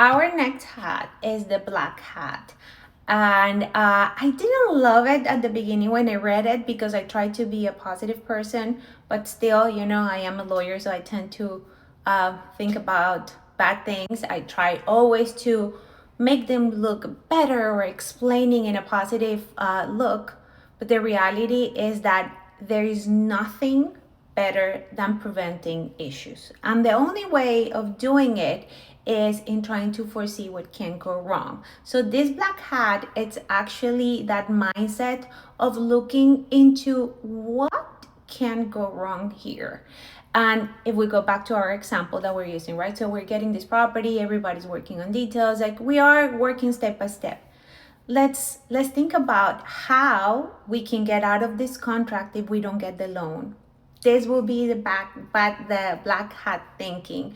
our next hat is the black hat. And I didn't love it at the beginning when I read it because I tried to be a positive person, but still, I am a lawyer, so I tend to think about bad things. I try always to make them look better or explaining in a positive look. But the reality is that there is nothing better than preventing issues. And the only way of doing it is in trying to foresee what can go wrong. So this black hat, it's actually that mindset of looking into what can go wrong here. And if we go back to our example that we're using, right? So we're getting this property, everybody's working on details, like we are working step by step. Let's think about how we can get out of this contract if we don't get the loan. This will be the black hat thinking.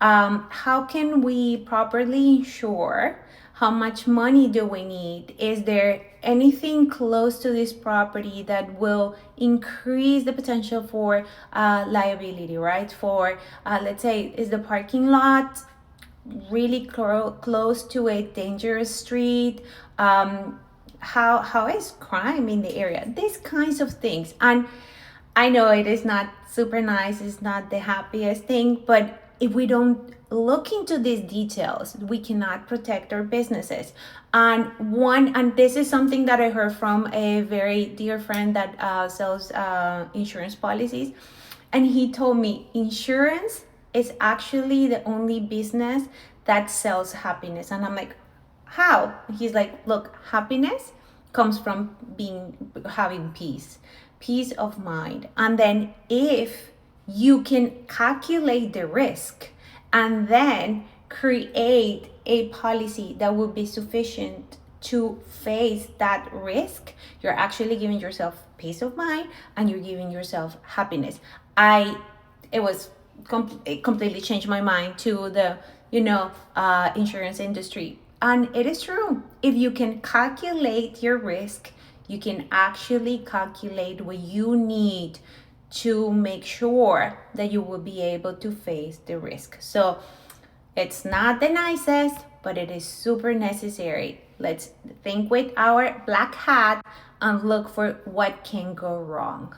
How can we properly insure? How much money do we need? Is there anything close to this property that will increase the potential for liability, right? For, let's say, is the parking lot really close to a dangerous street? How is crime in the area? These kinds of things. And I know it is not super nice, it's not the happiest thing, but if we don't look into these details, we cannot protect our businesses. And this is something that I heard from a very dear friend that sells insurance policies. And he told me insurance is actually the only business that sells happiness. And I'm like, how? He's like, look, happiness comes from having peace of mind. And then if you can calculate the risk and then create a policy that will be sufficient to face that risk, you're actually giving yourself peace of mind and you're giving yourself happiness. It completely changed my mind to the insurance industry. And it is true. If you can calculate your risk, you can actually calculate what you need to make sure that you will be able to face the risk. So it's not the nicest, but it is super necessary. Let's think with our black hat and look for what can go wrong.